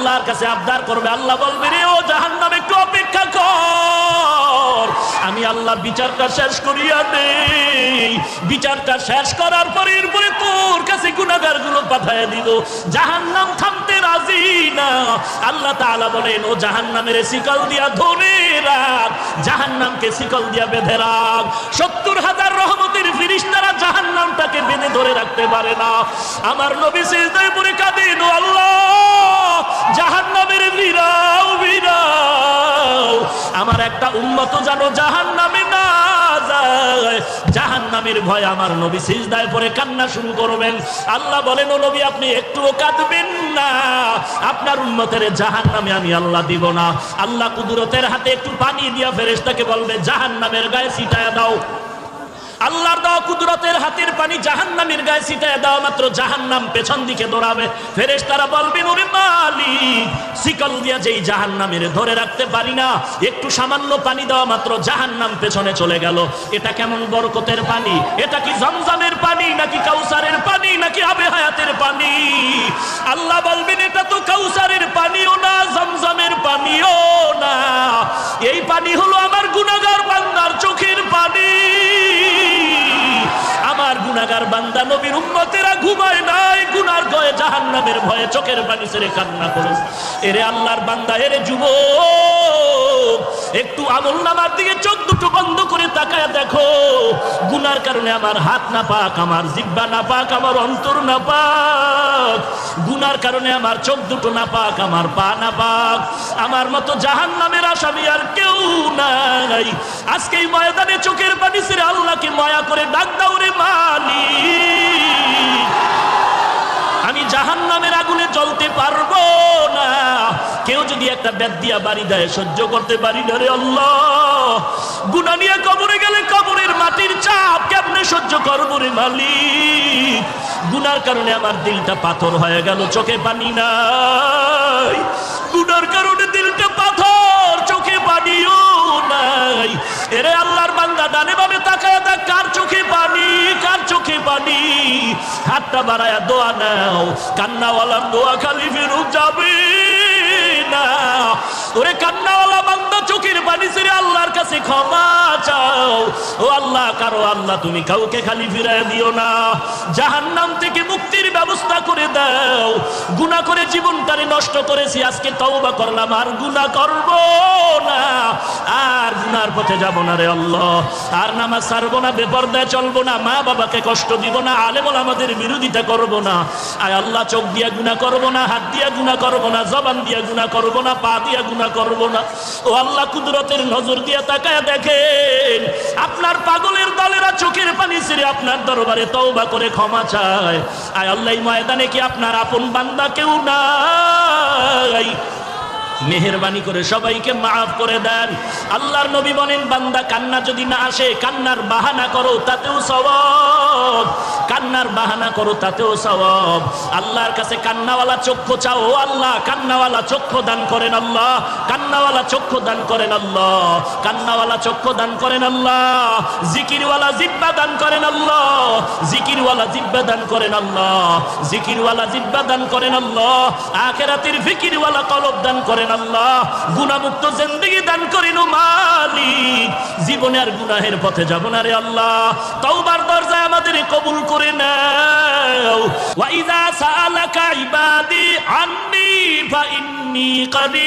আল্লাহর কাছে আবদার করবে, আল্লাহ বলবে রে ও জাহান্নাম একটু অপেক্ষা কর, আমি আল্লাহ বিচারটা শেষ করিয়া দেই। বিচারটা শেষ করার পরে এরপরে তোর কাছে গুনাহগার গুলো পাঠাইয়া দিব। জাহান্নাম থামতে রাজি না। আল্লাহ তাআলা বলেন ও জাহান্নামের শিকল দিয়া ধরে রাখ, জাহান্নামকে শিকল দিয়া বেঁধে রাখ। 70,000 রহমতের ফেরেশতারা জাহান্নামটাকে বেঁধে ধরে রাখতে পারে না। আমার নবী সিজদায় পড়ে কাঁদেন, ও আল্লাহ জাহান্নামের ভিড়াও ভিড়াও, আমার একটা উম্মত যেন জাহান্নামে না যায়। জাহান্নামের ভয় আমার নবী সিজদায় পড়ে কান্না শুরু করবেন। আল্লাহ বলেন ও নবী আপনি একটুও কাঁদবেন না, আপনার উম্মতের জাহান্নামে আমি আল্লাহ দিব না। আল্লাহ কুদরতের হাতে একটু পানি দিয়া ফেরেশতাকে বলবে জাহান্নামের গায়ে ছিটায়া দাও। আল্লাহর দেওয়া কুদরতের হাতের পানি জাহান্নামের গায়ে ছিটায় দেওয়া মাত্র জাহান্নাম পেছন দিকে দৌড়াবে। ফেরেশতারা বলবেন ওরে মালিক, শিকল দিয়া যেই জাহান্নামের ধরে রাখতে পারি না, একটু সামান্য পানি দেওয়া মাত্র জাহান্নাম পেছনে চলে গেল। এটা কেমন বরকতের পানি? এটা কি জমজমের পানি নাকি কাউসারের পানি নাকি আবে হায়াতের পানি? আল্লাহ বলবেন এটা তো কাউসারের পানিও না, জমজমের পানিও না, এই পানি হলো আমার গুনাহগার বান্দার চোখের পানি। আমার গুনাহগার বান্দা নবীর উম্মতেরা ঘুমায় নাই, গুনার ভয়ে জাহান্নামের ভয়ে চোখের পানি ছেড়ে কান্না করেছে। এরে আল্লাহর বান্দা, এরে যুবক, একটু আমলনামার দিকে চোখ দুটো বন্ধ করে তাকায় দেখো। গুনার কারণে আমার হাত না পাক, আমার জিহ্বা না পাক, আমার অন্তর না পাক। গুনার কারণে আমার চোখ দুটো না পাক, আমার পা না পাক। আমার মতো জাহান্নামের আসামি আর কেউ নাই। আজকে এই ময়দানে চোখের পানি ছেড়ে আল্লাহকে মায়া করে ডাক দাও রে মালিক, আমি জাহান্নামের আগুনে জ্বলতে পারবো না। কেউ যদি একটা বেত দিয়া বাড়ি দেয় সহ্য করতে পারি না রে আল্লাহ। গুনাহ নিয়ে কবরে গেলে কবরের মাটির চাপ কেমনে সহ্য করবো রে মালিক। গুনার কারণে আমার দিলটা পাথর হয়ে গেল, চোখে পানি নাই। গুনার কারণে দিলটা পাথর, চোখে পানিও নাই। এরে আল্লাহর বান্দা, ডানে বামে তাকায় দেখ কার চোখে পানি, কার চোখে পানি। হাতটা বাড়ায়া দোয়া নাও, কান্নাওয়ালার দোয়া খালি ফেরত যাবে না। ওরে কান্নাওয়ালা বান্দা, চোখের পানি ছেড়ে আল্লাহর কাছে ক্ষমা চাও। ও আল্লাহ, কারো আল্লাহ তুমি কাউকে খালি ফিরায় দিও না। জাহান্নাম থেকে মুক্তির ব্যবস্থা করে দাও। গুনাহ করে জীবনটারে নষ্ট করেছি, আজকে তওবা করলাম, আর গুনাহ করব না, আর গুনার পথে যাব না রে আল্লাহ। আর নামাজ ছাড়বো না, বেপরদায় চলবো না, মা বাবাকে কষ্ট দিব না, আলেম ওলামাদের বিরোধিতা করব না। আয় আল্লাহ, চোখ দিয়া গুনাহ করব না, হাত দিয়া গুনাহ করব না, জবান দিয়া গুনাহ করব না, পা দিয়া গুনাহ করব না। ও আল্লাহ, কুদরতের নজর দিয়া তাকায় দেখেন আপনার পাগলের দলেরা চোখের পানি ছেড়ে আপনার দরবারে তওবা করে ক্ষমা চায়। আয় আল্লাহ, এই ময়দানে কি আপনার আপন বান্দা কেউ নাই? মেহেরবানি করে সবাইকে মাফ করে দেন। আল্লাহর নবী বলেন বান্দা কান্না যদি না আসে, কান্নার বাহানা করো, তাতেও সওয়াব। কান্নার বাহানা করো, তাতেও সওয়াব। আল্লাহর কাছে কান্নাওয়ালা চক্ষু চাও। ও আল্লাহ, কান্নাওয়ালা চক্ষু দান করেন আল্লাহ, কান্নাওয়ালা চক্ষু দান করেন আল্লাহ, কান্নাওয়ালা চক্ষু দান করেন আল্লাহ। জিকিরওয়ালা জিহ্বা দান করেন আল্লাহ, জিকিরওয়ালা জিহ্বা দান করেন আল্লাহ, জিকিরওয়ালা জিহ্বা দান করেন আল্লাহ। আখিরাতের ফিকিরওয়ালা কলব দান করেন আল্লাহ। গুনাহমুক্ত জিন্দেগি দান করেন ও মালিক। জীবনে আর গুনাহের পথে যাব না রে আল্লাহ। তওবার দরজায় আমাদের কবুল করে নাও। ওয়া ইযা সাআলাকা ইবাদি আন্নী ফাইন্নী করিব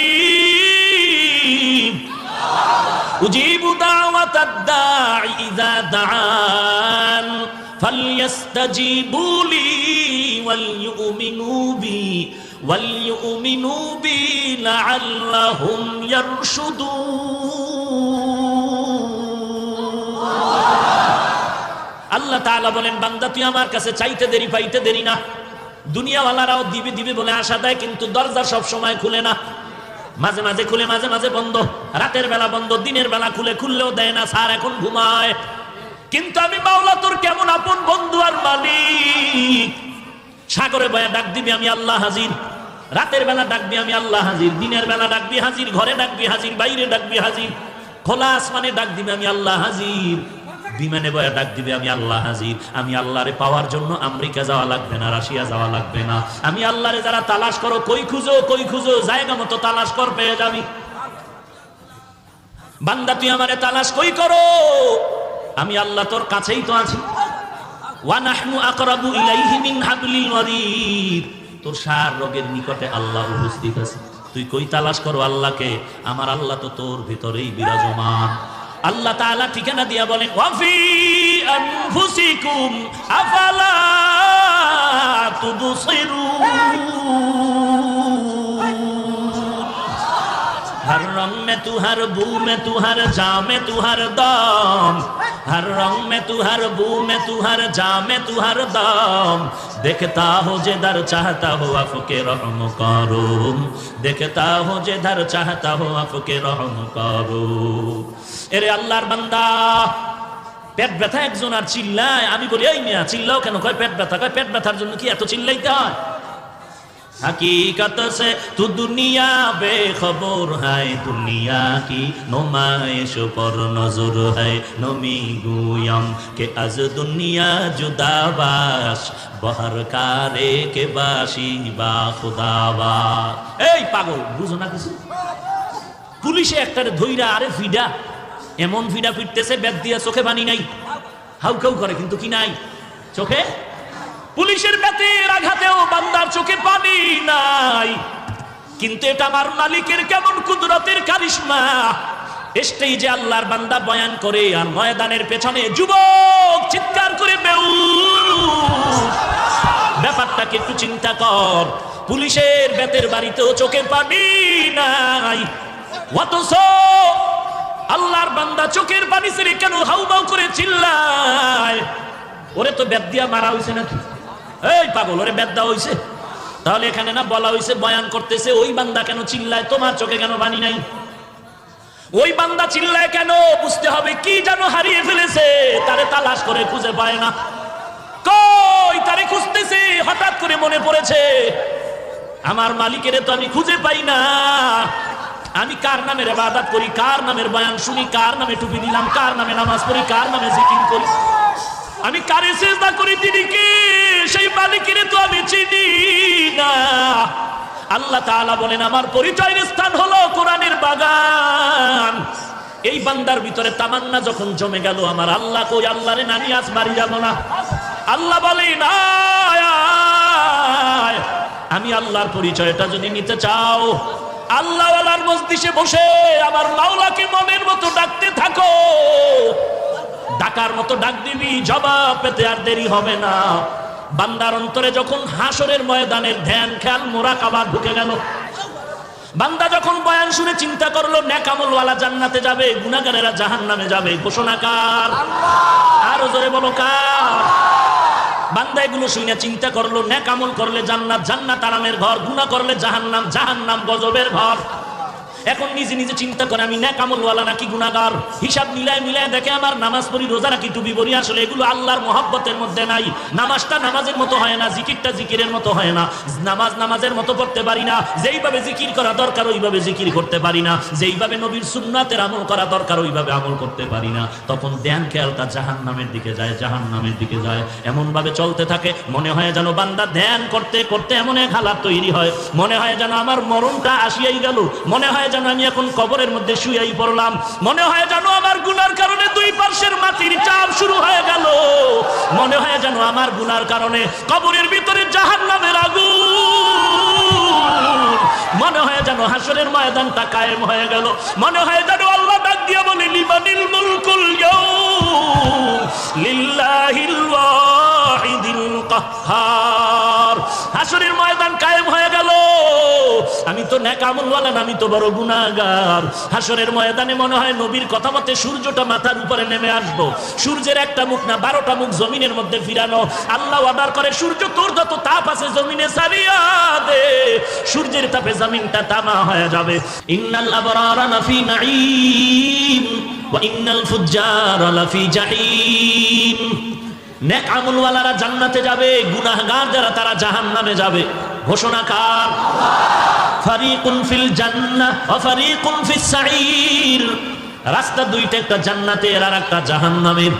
উজিবু দাওয়াতাদ দাঈ ইযা দাআন ফালইস্তাজিবু লি ওয়ালইউমিনু বি লাআল্লাহুম ইয়ারশুদুন। আল্লাহ তাআলা বলেন বান্দা তুই আমার কাছে চাইতে দেরি পাইতে দেরি না। দুনিয়াওয়ালারাও দিবে দিবে বলে আশা দেয়, কিন্তু দরজা সব সময় খুলে না। মাঝে মাঝে খুলে, মাঝে মাঝে বন্ধ। রাতের বেলা বন্ধ, দিনের বেলা খুলে, খুললেও দেয় না, স্যার এখন ঘুমায়। কিন্তু আমি মাওলা তোর কেমন আপন বন্ধু আর মালিক। সাগরে বয়া ডাক দিবি আমি আল্লাহ হাজির, রাতের বেলা ডাকবি আমি আল্লাহ হাজির, দিনের বেলা ডাকবি হাজির, ঘরে ডাকবি হাজির, বাইরে ডাকবি হাজির, খোলা আসমানে ডাক দিবি আমি আল্লাহ হাজির। বিমানে বয়া ডাক দিবে, আমি আল্লাহ হাজির। আমি আল্লাহরে পাওয়ার জন্য আমেরিকা যাওয়া লাগবে না, রাশিয়া যাওয়া লাগবে না। আমি আল্লাহরে যারা তালাশ করো, কই খুঁজো, জায়গা মতো তালাশ কর, পেয়ে যাবি। বান্দা তুই আমারে তালাশ কই করো, আমি আল্লাহ তোর কাছেই তো আছি। ওয়া নাহনু আকরাবু ইলাইহি মিন হাবলিল ওয়ারিদ, তোর সার রোগের নিকটে আল্লাহ উপস্থিত আছে। তুই কই তালাশ করো আল্লাহকে, আমার আল্লাহ তো তোর ভিতরেই বিরাজমান। আল্লাহ তাআলা ঠিকানা দিয়া বলেন, ওয়া ফি আনফুসিকুম আফালা তুবসিরুন। हर रंग में तू, हर बू में तू, हर जा में तू, हर दम। हर रंग में तू, हर बू में तू, हर जा में तू, हर दम। देखता हो जिधर चाहता हो आपके रहम करो, देखता हो जिधर चाहता हो आपके रहम करो। এরে আল্লাহর বান্দা, পেট ব্যথা একজন আর চিল্লায়, আমি বলি এই মিয়া চিল্লাও কেন? কয় পেট ব্যথা। কয় পেট ব্যথার জন্য কি এত চিল্লাইতে হয়? हकीकत से तू दुनिया बेखबर है, दुनिया की नुमाइश पर नजर है। नमी गुयम के अज दुनिया जुदा बाश, बहर कारे के बाशी बा खुदावा। এই পাগল, বুঝো না কিছু? পুলিশে একটারে ধইরা আরে ফিডা, এমন ফিডা পিটতেছে ব্যাগ দিয়া, চোখে পানি নাই, হাউকাউ করে কিন্তু কি নাই চোখে। পুলিশের ব্যাতের আঘাতেও বান্দার চোখে পানি নাই, কিন্তু এটা আমার মালিকের কেমন কুদরতের কারিশমা। স্টেজে আল্লাহর বান্দা বয়ান করে, আর ময়দানের পেছনে যুবক চিৎকার করে বেউস। ব্যাপারটাকে একটু চিন্তা কর, পুলিশের ব্যাতের বাড়িতেও চোখে পানি নাই, অথচ আল্লাহর বান্দা চোখের পানি ছেড়ে কেন হাউমাউ করে চিল্লায়? ওরে তো ব্যাট দিয়া মারা হয়েছে নাকি? এই পাগল, ওরে ব্যাট দেওয়া হয়েছে। তাহলে এখানে না বলা হয়েছে বয়ান করতেছে, ওই বান্দা কেন চিল্লায়? তোমার চোখে কেন পানি নাই? ওই বান্দা চিল্লায় কেন? বুঝতে হবে কি যেন হারিয়ে ফেলেছে, তারে তালাশ করে খুঁজে পায় না। কই তারে খুঁজতেছে, হঠাৎ করে মনে পড়েছে আমার মালিকের তো আমি খুঁজে পাই না। আমি কার নামের ইবাদত করি, কার নামের বয়ান শুনি, কার নামে টুপি দিলাম, কার নামে নামাজ পড়ি, কার নামে জিকির করি, আমি কারে সিজদা করি, তিনি কে? সেই মালিকের তো আমি চিনি না। আল্লাহ তাআলা বলেন, আমার পরিচয়ের স্থান হলো কোরআনের বাগান। এই বান্দার ভিতরে তামান্না যখন জমে গেল, আমার আল্লাহ কই, আল্লাহরে নানি আজ বাড়ি যাব না। আল্লাহ বলেন, আমি আল্লাহর পরিচয়টা যদি নিতে চাও, আল্লাহ ওয়ালার মজলিসে বসে আমার মাওলাকে মনের মতো ডাকতে থাকো। ডাকার মতো ডাক দিবি, জবাব পেতে আর দেরি হবে না। বান্দার অন্তরে যখন হাসরের ময়দানের ধ্যান খেয়াল মুরাকাবা ঢুকে গেল, বান্দা যখন বয়ান শুনে চিন্তা করলো নেক আমলওয়ালা জান্নাতে যাবে, গুনাহগারেরা জাহান্নামে যাবে, ঘোষণা কার? আরো জোরে বলো কার? বান্দা এগুলো শুনে চিন্তা করলো নেক আমল করলে জান্নাত, জান্নাত আরামের ঘর, গুনাহ করলে জাহান্নাম, জাহান্নাম গজবের ঘর। এখন নিজে নিজে চিন্তা করে আমি নেক আমলওয়ালা নাকি গুনাহগার। হিসাব মিলায় দেখে আমার নামাজ পড়ি, রোজা রাখি, টুপি পরি, আসলে এগুলো আল্লাহর মহব্বতের মধ্যে নাই। নামাজটা নামাজের মতো হয় না, জিকিরটা জিকিরের মতো হয় না, নামাজ নামাজের মতো পড়তে পারি না, যেইভাবে জিকির করা দরকার ওইভাবে জিকির করতে পারি না, যেইভাবে নবীর সুন্নাতের আমল করা দরকার ওইভাবে আমল করতে পারি না। তখন ধ্যান খেয়ালটা জাহান্নামের দিকে যায়, জাহান্নামের দিকে যায়। এমন ভাবে চলতে থাকে, মনে হয় যেন বান্দা ধ্যান করতে করতে এমন এক হালাত তৈরি হয়, মনে হয় যেন আমার মরণটা আসিয়াই গেল, মনে হয় যেন আমি এখন কবরের মধ্যে শুয়েই পড়লাম, মনে হয় যেন আমার গুনার কারণে দুই পার্শ্বের মাটির চাপ শুরু হয়ে গেল, মনে হয় যেন আমার গুনার কারণে কবরের ভিতরে জাহান্নামের আগুন, মনে হয় যেন হাসরের ময়দানটা কায়েম হয়ে গেল, মনে হয় যেন আল্লাহ ডাক দিয়া বলে, লিমানিল মুলকুল ইয়াউম লিল্লাহিল ওয়াহিদিল কাহ্হার। হাসরের ময়দান কায়েম হয়ে গেল, আমি তো নেক আমলওয়ালা না, আমি তো বড় গুনাহগার। হাসরের ময়দানে মনে হয় নবীর কথা মতে সূর্যটা মাথার উপরে নেমে আসবো, সূর্যের একটা মুখ না 12টা মুখ জমিনের মধ্যে ফিরানো। আল্লাহ অর্ডার করে, সূর্য তোর যত তাপ আছে জমিনে ছাড়িয়া দে, সূর্যের তাপে জমিনটা তামা হয়ে যাবে। ইন্নাল আবরারা লাফি নাঈম ওয়া ইন্নাল ফুজ্জারা লাফি জাহিম। নেক আমলওয়ালারা জান্নাতে যাবে, গুনাহগার যারা তারা জাহান্নামে যাবে। ঘোষণা কার? ফারিকুন ফিল জান্নাহ ওয়া ফারিকুন ফিস সাঈর। রাস্তা দুইটা, একটা জান্নাতের আর একটা জাহান্নামের।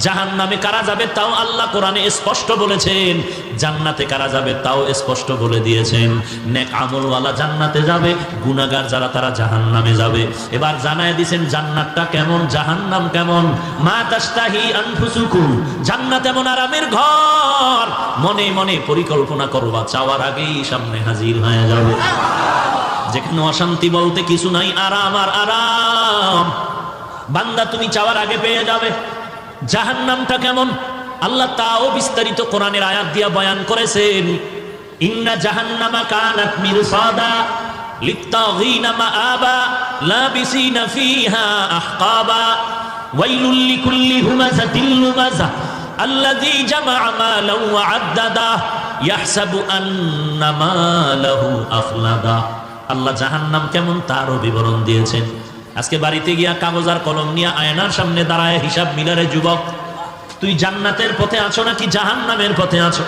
জাহান্নামে কারা যাবে তাও আল্লাহ কোরআনে স্পষ্ট বলেছেন, জান্নাতে কারা যাবে তাও স্পষ্ট বলে দিয়েছেন। নেক আমলওয়ালা জান্নাতে যাবে, গুনাহগার যারা তারা জাহান্নামে যাবে। এবার জানায় দিয়েছেন জান্নাতটা কেমন, জাহান্নাম কেমন। মা তাশতাহি আনফুসুকুম, জান্নাত এমন আরামের ঘর, মনে মনে পরিকল্পনা করবা, চাওয়ার আগেই সামনে হাজির হয়ে যাবে। যেখানে অশান্তি বলতে কিছু নাই, আরাম আর আরাম। বান্দা তুমি চাওয়ার আগে পেয়ে যাবে। জাহান্নামটা কেমন আল্লাহ তাও বিস্তারিত কোরআনের আয়াত দিয়া বয়ান করেছেন। ইন্না জাহান্নামা কানাত মিরসাদা লিত্তাগিনা মাআবা লাবিসিনা ফিহা আহকাবা ওয়াইলুল লিকুল্লি হুমাযাতিল লুমাযা আল্লাযী জামা'a মালান ওয়া আদ্দাদা ইয়াহসাবু আন্না মালাহু আখলাদা। আল্লাহ জাহান্নাম কেমন তারও বিবরণ দিয়েছেন। আজকে বাড়িতে গিয়া কাগজ আর কলম নিয়ে আয়নার সামনে দাঁড়ায় হিসাব মিলারে যুবক, তুই জান্নাতের পথে আছো নাকি জাহান্নামের পথে আছো?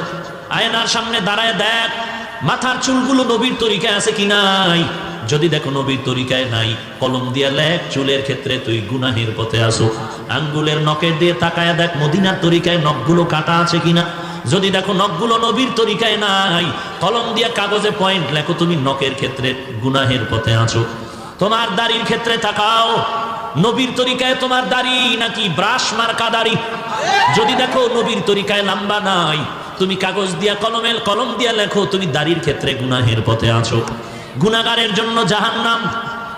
আয়নার সামনে দাঁড়ায় দেখ মাথার চুলগুলো নবীর তরিকায় আছে কি নাই। যদি দেখো নবীর তরিকায় নাই, কলম দিয়ে লেখ চুলের ক্ষেত্রে তুই গুনাহের পথে আসো। আঙ্গুলের নখের দিয়ে তাকায় দেখ মদিনার তরিকায় নখগুলো কাটা আছে কিনা। যদি দেখো নখগুলো নবীর তরিকায় নাই, কলম দিয়ে কাগজে পয়েন্ট লেখো, তুমি নখের ক্ষেত্রে গুনাহের পথে আছো। তোমার দাড়ির ক্ষেত্রে তাকাও, নবীর তরিকায় তোমার দাড়ি নাকি ব্রাশ মার্কা দাড়ি। যদি দেখো নবীর তরিকায় লম্বা নাই, তুমি কাগজ দিয়া কলম দিয়া লেখো, তুমি দাড়ির ক্ষেত্রে গুনাহের পথে আছো। গুনাহগারের জন্য জাহান্নাম।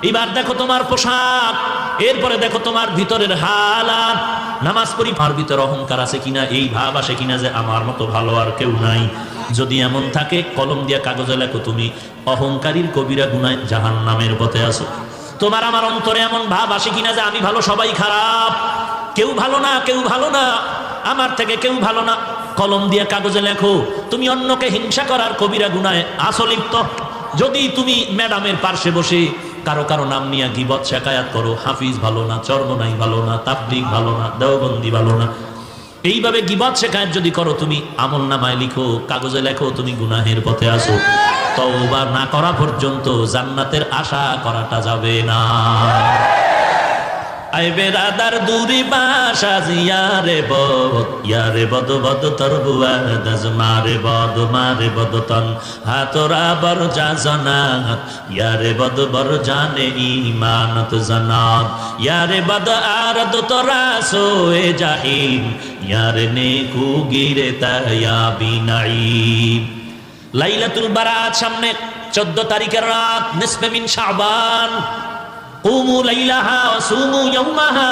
এবার দেখো তোমার পোশাক, এরপরে দেখো তোমার ভিতরের হালাত। নামাজ পড়ি, তার ভিতরে অহংকার আছে কিনা, এই ভাব আসে কিনা যে আমার মতো ভালো আর কেউ নাই। যদি এমন থাকে, কলম দিয়া কাগজে লেখো, তুমি অহংকারীর কবিরা গুনাহ জাহান্নামের পথে আছো। তোমার আমার অন্তরে এমন ভাব আসে কিনা যে আমি ভালো সবাই খারাপ, কেউ ভালো না, কেউ ভালো না, আমার থেকে কেউ ভালো না। কলম দিয়ে কাগজে লেখো, তুমি অন্যকে হিংসা করার কবিরা গুনাহে আছো লিপ্ত। যদি তুমি ম্যাডামের পার্শ্বে বসে কারো কারো নাম নিয়ে গীবত শেখায়াত করো, হাফিজ ভালো না, চরমনাই ভালো না, তাবলীগ ভালো না, দেওবন্দি ভালো না, এইভাবে গীবত শেখায়াত যদি করো, তুমি আমল নামায় লিখো, কাগজে লেখো, তুমি গুনাহের পথে আসো। তওবা না করা পর্যন্ত জান্নাতের আশা করাটা যাবে না। আই বেরাদার দূরি বাসা ইয়ারে বদ বদ তর বুয়া দাজ মারে বদ তন হাতরা বর জানা ইয়ারে বদ বর জানে ইমানত জানাত ইয়ারে বদ আরদ তোরা সোয়ে জাহিম ইয়ারে নেকু গিরে তায়া বিনাইম। লাইলাতুল বারাত সামনে, 14 তারিখের রাত, নিসফে মিন শাবান। কুমু লাইলাহা ওয়া সুমু ইয়াওমাহা।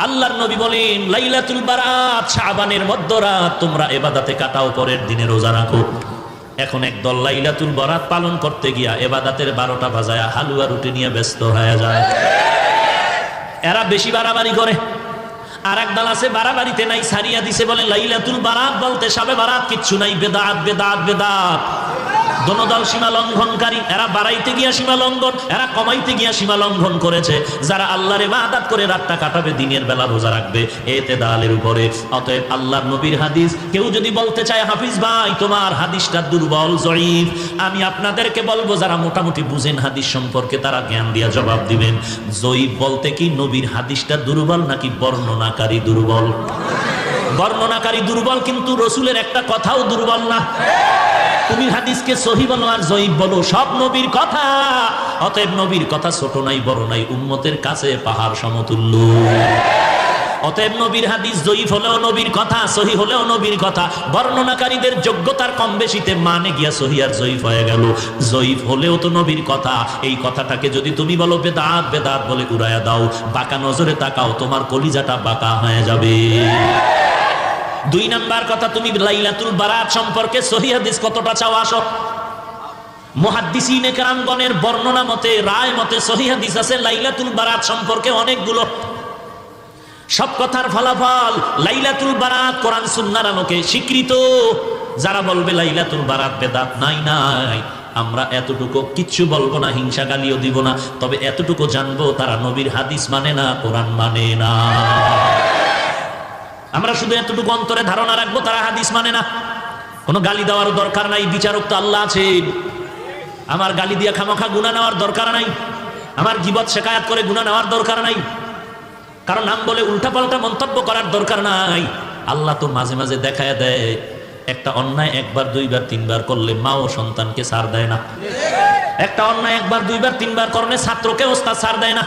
আল্লাহর নবী বলেন লাইলাতুল বারাত, শাবানের মধ্যরাত, তোমরা ইবাদতে কাটাও, পরের দিনে রোজা রাখো। এখন একদল লাইলাতুল বারাত পালন করতে গিয়া ইবাদতের 12টা বাজায়া হালুয়া রুটি নিয়ে ব্যস্ত হয়ে যায়। এরা বেশি বাড়াবাড়ি করে। আর একদল আছে বাড়াবাড়িতে নাই, সারিয়া দিছে, বলে লাইলাতুল বারাত বলতে শাবে বারাত কিচ্ছু নাই, বেদাত বেদাত বেদাত। দোনো দল সীমা লঙ্ঘনকারী। এরা বাড়াইতে গিয়া সীমা লঙ্ঘন, এরা কমাইতে গিয়া সীমা লঙ্ঘন করেছে। যারা আল্লাহর ইবাদত করে রাতটা কাটাবে, দিনের বেলা রোজা রাখবে, এতেদালের উপরে। অতএব আল্লাহর নবীর হাদিস কেউ যদি বলতে চায় হাফিজ ভাই তোমার হাদিসটা দুর্বল, জয়ীফ, আমি আপনাদেরকে বলবো যারা মোটামুটি বুঝেন হাদিস সম্পর্কে তারা জ্ঞান দিয়া জবাব দিবেন। জয়ীফ বলতে কি নবীর হাদিসটা দুর্বল নাকি বর্ণনাকারী দুর্বল? বর্ণনাকারী দুর্বল, কিন্তু রসুলের একটা কথাও দুর্বল না। তুমি হাদিসকে সহি বলো আর জয়ীফ বলো, সব নবীর কথা। অতএব নবীর কথা ছোট নাই বড় নাই, উম্মতের কাছে পাহাড় সমতুল্য। অতএব নবীর হাদিস জয়ীফ হলেও নবীর কথা, সহি হলেও নবীর কথা। বর্ণনাকারীদের যোগ্যতার কম বেশিতে মানে গিয়া সহি আর জয়ীফ হয়ে গেল। জয়ীফ হলেও তো নবীর কথা। এই কথাটাকে যদি তুমি বলো বেদাত বেদাত বলে উড়াইয়া দাও, বাঁকা নজরে তাকাও, তোমার কলিজাটা বাঁকা হয়ে যাবে। 2 নাম্বার কথা, তুমি লাইলাতুল বারাত সম্পর্কে সহিহ হাদিস কতটা চাও আসো। মুহাদ্দিসিনে কেরামগণের বর্ণনা মতে, রায় মতে সহিহ হাদিস আছে লাইলাতুল বারাত সম্পর্কে অনেকগুলো। সব কথার ফলাফল লাইলাতুল বারাত কোরআন সুন্নাহর আলোকে স্বীকৃত। যারা বলবে লাইলাতুল বারাত বেদাত, নাই নাই, আমরা এতটুকু কিচ্ছু বলবো না, হিংসা গালিও দিব না, তবে এতটুকু জানবো তারা নবীর হাদিস মানে না, কোরআন মানে না। আমরা শুধু এতটুকু অন্তরে ধারণা রাখবো তারা হাদিস মানে না। কোনো গালি দেওয়ার দরকার নাই, বিচারক তো আল্লাহ আছেন। আমার গালি দিয়া খামোখা গুনাহ নেওয়ার দরকার নাই, আমার গীবত শেখায়াত করে গুনাহ নেওয়ার দরকার নাই। কারণ নাম বলে উল্টাপাল্টা মন্তব্য করার দরকার নাই। আল্লাহ তো মাঝে মাঝে দেখায় দেয়, একটা অন্যায় একবার দুইবার তিনবার করলে মা ও সন্তানকে ছাড় দেয় না। একটা অন্যায় একবার দুইবার তিনবার করলে ছাত্রকে ওস্তাদ ছাড় দেয় না।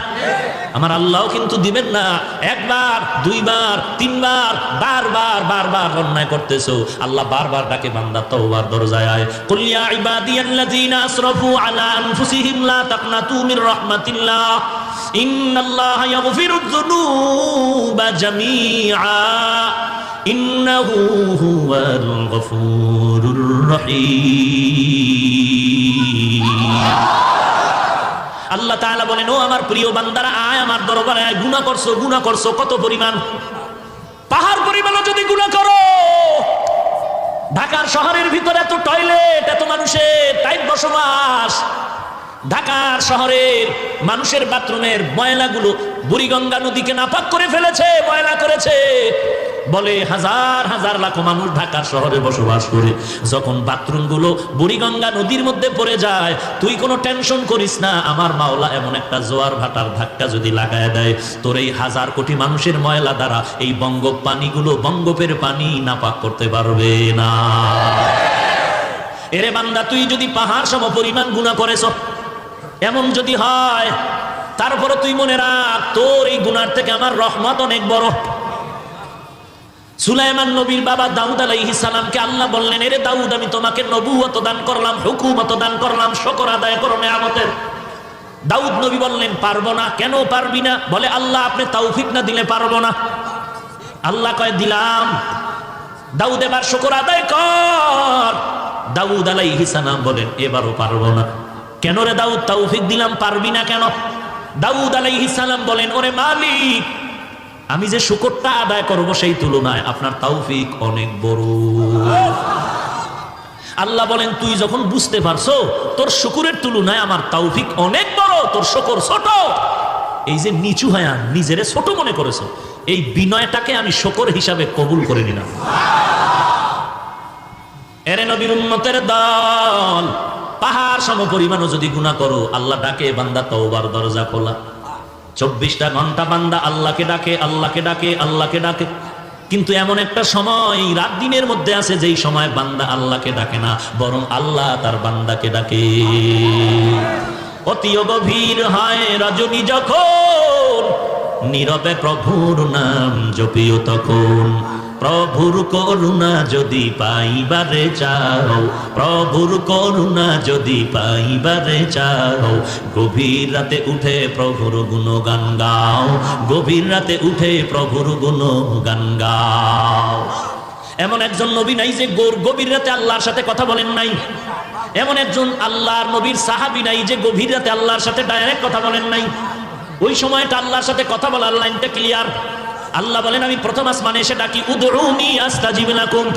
আমার আল্লাহও কিন্তু দিবেন না। একবার দুইবার তিনবার বারবার বারবার অন্যায় করতেছো, আল্লাহ বারবার ডাকে বান্দা তওবার দরজায় আয়। কুল ইয়া ইবাদিয়াল্লাযীনা আসরাফু আলা আনফুসিহিম লা তাকনাতু মির রাহমাতিল্লাহ ইন্নাল্লাহা ইয়াগফিরুয যুনুবা জামিআ ইন্নাহু হুয়াল গফুরুর রহিম। আল্লাহ তাআলা বলেন, ও আমার প্রিয় বান্দারা, আয় আমার দরবারে আয়। গুনাহ করছো কত পরিমাণ? পাহাড় পরিমাণও যদি গুনাহ করো। ঢাকার শহরের ভিতরে এত টয়লেট, এত মানুষের টাইট বসবাস। ঢাকার শহরের মানুষের বাথরুমের ময়লাগুলো বুড়িগঙ্গা নদীকে নাপাক করে ফেলেছে, ময়লা করেছে। বলে হাজার হাজার লাখ মানুষ ঢাকার শহরে বসবাস করে, যখন বাথরুমগুলো বুড়িগঙ্গা নদীর মধ্যে পড়ে যায়, তুই কোনো টেনশন করিস না। আমার মাওলা এমন একটা জোয়ার ভাটার ধাক্কা যদি লাগায় দেয়, তোর এই হাজার কোটি মানুষের ময়লা দ্বারা এই পানিগুলো, বঙ্গোপের পানি নাপাক করতে পারবে না। এরে বান্দা, তুই যদি পাহাড় সম পরিমাণ গুনাহ করেছ, এমন যদি হয়, তারপরে তুই মনে রাখ, তোর এই গুনার থেকে আমার রহমত অনেক বড়। সুলাইমান নবীর বাবা দাউদ আলাইহিস সালামকে আল্লাহ বললেন, এরে দাউদ, আমি তোমাকে নবুয়ত দান করলাম, হুকুমত দান করলাম, শুকর আদায় করো নেয়ামতের। দাউদ নবী বললেন, পারবো না। কেন পারবি না? বলে, আল্লাহ আপনি তৌফিক না দিলে পারবো না। আল্লাহ কয়, দিলাম। দাউদ এবার শুকর আদায় কর। দাউদ আলাইহিস সালাম বলেন, এবারও পারবো না। কেন রে দাউদ, তৌফিক দিলাম, পারবি না কেন? দাউদ আলাইহিস সালাম বলেন, ওরে মালিক, আমি যে শুকরটা আদায় করব সেই তুলনায় আপনার তৌফিক অনেক বড়। আল্লাহ বলেন, তুই যখন বুঝতে পারছো তোর শুকরের তুলনায় আমার তৌফিক অনেক বড়, তোর শুকর ছোট, এই যে নিচু হয়ে নিজেরে ছোট মনে করেছো, এই বিনয়টাকে আমি শুকর হিসাবে কবুল করে নিলাম। এরে নবীর উম্মতের দল, পাহাড় সম পরিমাণও যদি গুনাহ করো, আল্লাহ ডাকে, বান্দা তওবার দরজা খোলা। 24টা ঘন্টা বান্দা আল্লাহকে ডাকে, আল্লাহকে ডাকে, আল্লাহকে ডাকে। কিন্তু এমন একটা সময় রাত দিনের মধ্যে আছে, যেই সময় বান্দা আল্লাহকে ডাকে না, বরং আল্লাহ তার বান্দাকে ডাকে। অতি গভীর হয় রজনী যখন, নীরবে প্রভুর নাম জপিও তখন। প্রভুর করুণা যদি পাইবারে চাও, প্রভুর করুণা যদি পাইবারে চাও, গভীর রাতে উঠে প্রভুর গুণগান গাও, গভীর রাতে উঠে প্রভুর গুণগান গাও। এমন একজন নবী নাই যে গভীর রাতে আল্লাহর সাথে কথা বলেন নাই। এমন একজন আল্লাহর নবীর সাহাবী নাই যে গভীর রাতে আল্লাহর সাথে ডাইরেক্ট কথা বলেন নাই। ওই সময়টা আল্লাহর সাথে কথা বলার লাইনটা ক্লিয়ার। আল্লাহ বলেন, আমি প্রথম আসমানে এসে ডাকি, উদউনি আস্তাজিব লাকুম।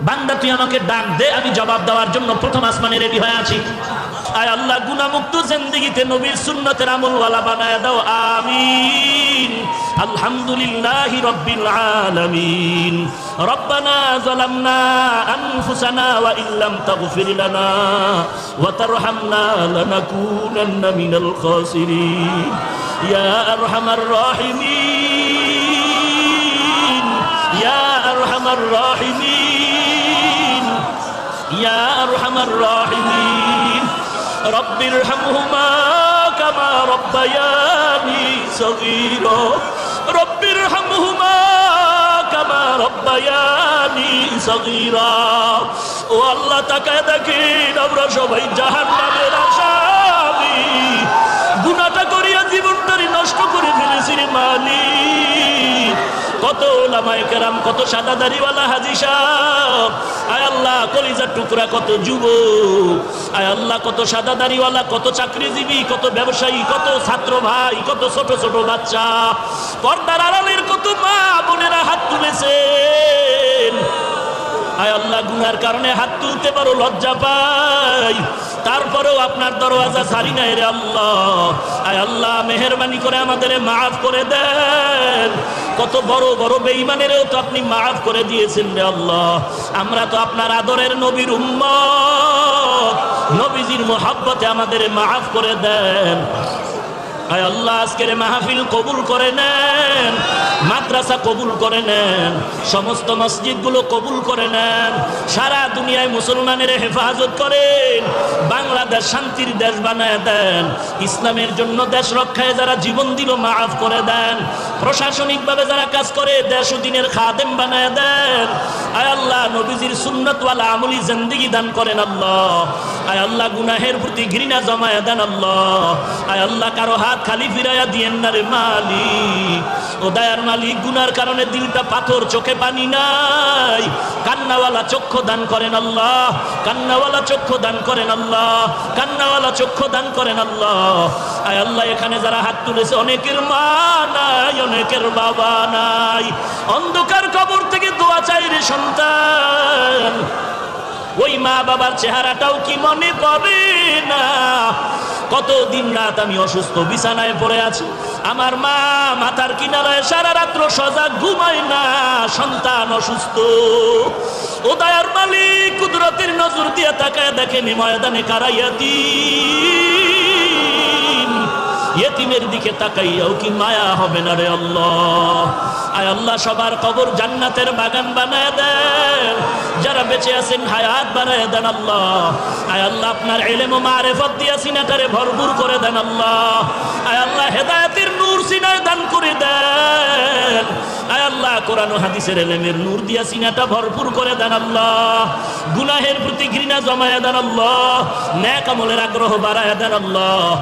বান্দা তুই আমাকে ডাক দে, আমি জবাব দেওয়ার জন্য প্রথম আসমানে রেডি হয়ে আছি। আয় আল্লাহ, গুনাহমুক্ত জিন্দেগিতে নবীর সুন্নতের আমলওয়ালা বানায় দাও, আমিন। আলহামদুলিল্লাহি রাব্বিল আলামিন। রব্বানা যালামনা আনফুসানা ওয়া ইল্লাম তাগফির লানা ওয়া তারহামনা লানাকুনান্না মিনাল খাসিরিন। ইয়া আরহামার রাহিমিন, ইয়া আরহামার রাহিমিন, ইয়া আরহামার রাহিমিন। রব্বিরহামহুমা কামা রব্বায়ানি সগীরা, রব্বিরহামহুমা কামা রব্বায়ানি সগীরা। ও আল্লাহ, তাকায় দেখেন, আমরা সবাই জাহান্নামের আসামি। গুনাহটা করিয়া জীবনটারি নষ্ট করে ফেলেছি রে মালিক। কত ওলামায়ে কেরাম, কত সাদা দাড়িওয়ালা হাজী সাহেব, আয় আল্লাহ কলিজার টুকরা কত যুবক, আয় আল্লাহ কত সাদা দাড়িওয়ালা, কত চাকরিজীবী, কত ব্যবসায়ী, কত ছাত্র ভাই, কত ছোট ছোট বাচ্চা, পর্দার আড়ালের কত মা বোনেরা হাত তুলেছেন। আয় আল্লাহ, গুনার কারণে হাত তুলতে পারো লজ্জা পাই, তারপরেও আপনার দরওয়াজা ছাড়ি নাই রে আল্লাহ। আয় আল্লাহ, মেহেরবানি করে আমাদের মাফ করে দেন। কত বড় বড় বেঈমানেরও তো আপনি মাফ করে দিয়েছেন রে আল্লাহ। আমরা তো আপনার আদরের নবীর উম্মত, নবীজির মুহাব্বতে আমাদের মাফ করে দেন। আয় আল্লাহ আজকের মাহফিল কবুল করে নেন, মাদ্রাসা কবুল করে নেন, সমস্ত মসজিদগুলো কবুল করে নেন, সারা দুনিয়ায় মুসলমানের হেফাজত করেন, বাংলাদেশ শান্তির দেশ বানায় দেন, ইসলামের জন্য দেশ রক্ষায় যারা জীবন দিল মাফ করে দেন, প্রশাসনিকভাবে যারা কাজ করে দেশ ও দিনের খাদেম বানায় দেন। আয় আল্লাহ নবীজির সুন্নতওয়ালা আমলি জিন্দেগি দান করেন আল্লাহ। আয় আল্লাহ গুনাহের প্রতি ঘৃণা জমায়া দেন আল্লাহ। আয় আল্লাহ কারো হাত খালি ফিরাইয়া দিয়েন না রে মালিক। ও দয়ার মালিক, গুনার কারণে দিলটা পাথর, চোখে পানি নাই, কান্নাওয়ালা চক্ষু দান করেন আল্লাহ, কান্নাওয়ালা চক্ষু দান করেন আল্লাহ, কান্নাওয়ালা চক্ষু দান করেন আল্লাহ। আয় আল্লাহ এখানে যারা হাত তুলেছে অনেকের মা নাই, অনেকের বাবা নাই, অন্ধকার কবর থেকে দোয়া চাই রে সন্তান। ওই মা বাবার চেহারাটাও কি মনে পড়ে না? কত দিন রাত আমি অসুস্থ বিছানায় পড়ে আছি, আমার মা মাথার কিনারায় সারা রাত্র সজাগ ঘুমায় না, সন্তান অসুস্থ। ও দয়ার মালিক, কুদরতের নজর দিয়ে তাকায় দেখেনি ময়দানে কারা ইয়াতীম, ইয়েতিমের দিকে তাকাইয়াও কি মায়া হবে না রে আল্লাহ? আয় আল্লাহ সবার কবর জান্নাতের বাগান বানায় দেন, যারা বেঁচে আছেন হায়াত বানায় দেন আল্লাহ। আয় আল্লাহ আপনার ইলম ও মারিফত দিয়া সিনাটারে ভরপুর করে দেন আল্লাহ। আয় আল্লাহ হেদায়েতের নূর সিনায় দান করে দেন। আয় আল্লাহ কোরআন ও হাদিসের ইলমের নূর দিয়া সিনাটা ভরপুর করে দেন আল্লাহ। গুনাহের প্রতি ঘৃণা জমায়া দেন আল্লাহ, নেক আমলের আগ্রহ বাড়ায়া দেন আল্লাহ।